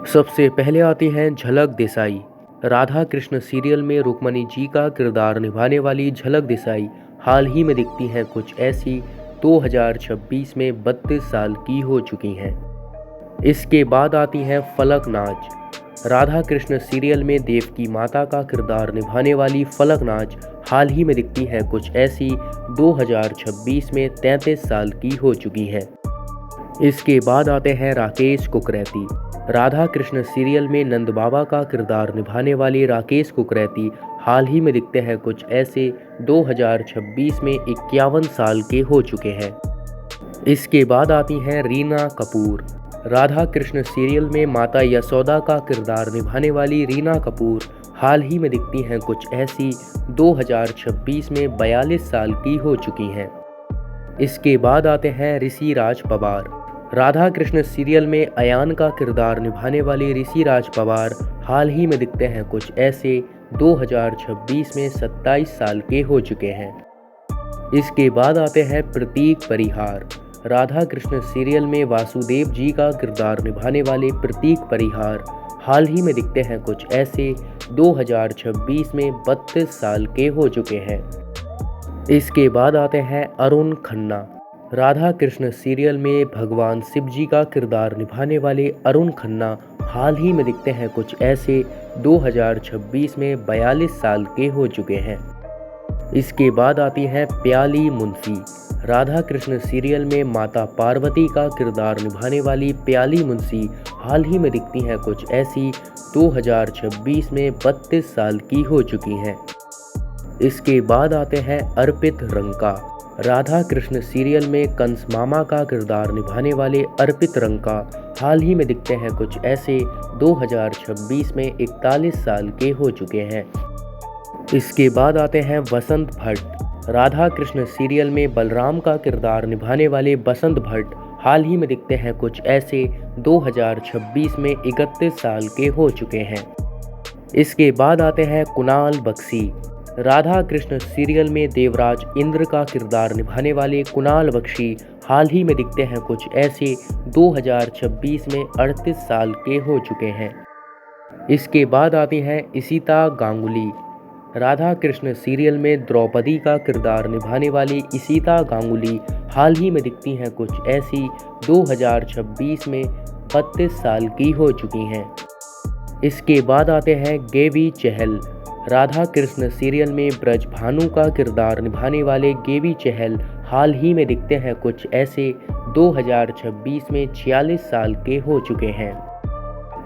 सबसे पहले आती हैं झलक देसाई। राधा कृष्ण सीरियल में रुक्मणी जी का किरदार निभाने वाली झलक देसाई हाल ही में दिखती हैं कुछ ऐसी। 2026 में 32 साल की हो चुकी हैं। इसके बाद आती हैं फलक नाज। राधा कृष्ण सीरियल में देवकी माता का किरदार निभाने वाली फलक नाज हाल ही में दिखती हैं कुछ ऐसी। 2026 में 33 साल की हो चुकी हैं। इसके बाद आते हैं राकेश कुकरेती। राधा कृष्ण सीरियल में नंद बाबा का किरदार निभाने वाले राकेश कुकरेती हाल ही में दिखते हैं कुछ ऐसे। 2026 में 51 साल के हो चुके हैं। इसके बाद आती हैं रीना कपूर। राधा कृष्ण सीरियल में माता यशोदा का किरदार निभाने वाली रीना कपूर हाल ही में दिखती हैं कुछ ऐसी। 2026 में 42 साल की हो चुकी हैं। इसके बाद आते हैं ऋषि राज पवार। राधा कृष्ण सीरियल में अयान का किरदार निभाने वाले ऋषि राज पवार हाल ही में दिखते हैं कुछ ऐसे। 2026 में 27 साल के हो चुके हैं। इसके बाद आते हैं प्रतीक परिहार। राधा कृष्ण सीरियल में वासुदेव जी का किरदार निभाने वाले प्रतीक परिहार हाल ही में दिखते हैं कुछ ऐसे। 2026 में 32 साल के हो चुके हैं। इसके बाद आते हैं अरुण खन्ना। राधा कृष्ण सीरियल में भगवान शिव जी का किरदार निभाने वाले अरुण खन्ना हाल ही में दिखते हैं कुछ ऐसे। 2026 में 42 साल के हो चुके हैं। इसके बाद आती हैं प्याली मुंशी। राधा कृष्ण सीरियल में माता पार्वती का किरदार निभाने वाली प्याली मुंशी हाल ही में दिखती हैं कुछ ऐसी। 2026 में 32 साल की हो चुकी हैं। इसके बाद आते हैं अर्पित रंका। राधा कृष्ण सीरियल में कंस मामा का किरदार निभाने वाले अर्पित रंका हाल ही में दिखते हैं कुछ ऐसे। 2026 में 41 साल के हो चुके हैं। इसके बाद आते हैं वसंत भट्ट। राधा कृष्ण सीरियल में बलराम का किरदार निभाने वाले वसंत भट्ट हाल ही में दिखते हैं कुछ ऐसे। 2026 में 31 साल के हो चुके हैं। इसके बाद आते हैं कुणाल बख्शी। राधा कृष्ण सीरियल में देवराज इंद्र का किरदार निभाने वाले कुणाल बख्शी हाल ही में दिखते हैं कुछ ऐसे। 2026 में 38 साल के हो चुके हैं। इसके बाद आती हैं इशिता गांगुली। राधा कृष्ण सीरियल में द्रौपदी का किरदार निभाने वाली इशिता गांगुली हाल ही में दिखती हैं कुछ ऐसी। 2026 में 32 साल की हो चुकी हैं। इसके बाद आते हैं गेवी चहल। राधा कृष्ण सीरियल में ब्रजभानु का किरदार निभाने वाले गेवी चहल हाल ही में दिखते हैं कुछ ऐसे। 2026 में 46 साल के हो चुके हैं।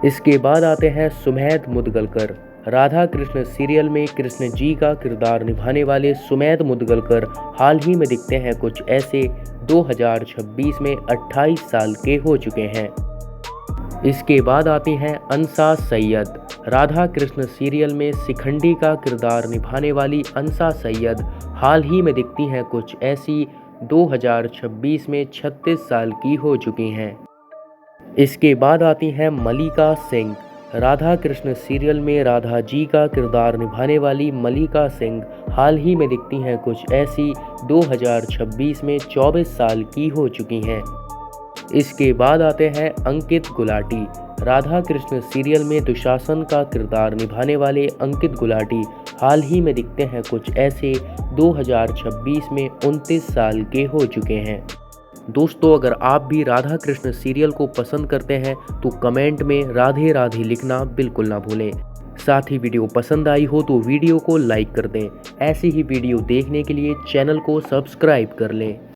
इसके बाद आते हैं सुमेध मुदगलकर। राधा कृष्ण सीरियल में कृष्ण जी का किरदार निभाने वाले सुमेध मुदगलकर हाल ही में दिखते हैं कुछ ऐसे। 2026 में 28 साल के हो चुके हैं। इसके बाद आती हैं अंसा सैयद। राधा कृष्ण सीरियल में शिखंडी का किरदार निभाने वाली अंसा सैयद हाल ही में दिखती हैं कुछ ऐसी। 2026 में 36 साल की हो चुकी हैं। इसके बाद आती हैं मलिका सिंह। राधा कृष्ण सीरियल में राधा जी का किरदार निभाने वाली मलिका सिंह हाल ही में दिखती हैं कुछ ऐसी। 2026 में 24 साल की हो चुकी हैं। इसके बाद आते हैं अंकित गुलाटी। राधा कृष्ण सीरियल में दुशासन का किरदार निभाने वाले अंकित गुलाटी हाल ही में दिखते हैं कुछ ऐसे। 2026 में 29 साल के हो चुके हैं। दोस्तों, अगर आप भी राधा कृष्ण सीरियल को पसंद करते हैं तो कमेंट में राधे राधे लिखना बिल्कुल ना भूलें। साथ ही वीडियो पसंद आई हो तो वीडियो को लाइक कर दें। ऐसी ही वीडियो देखने के लिए चैनल को सब्सक्राइब कर लें।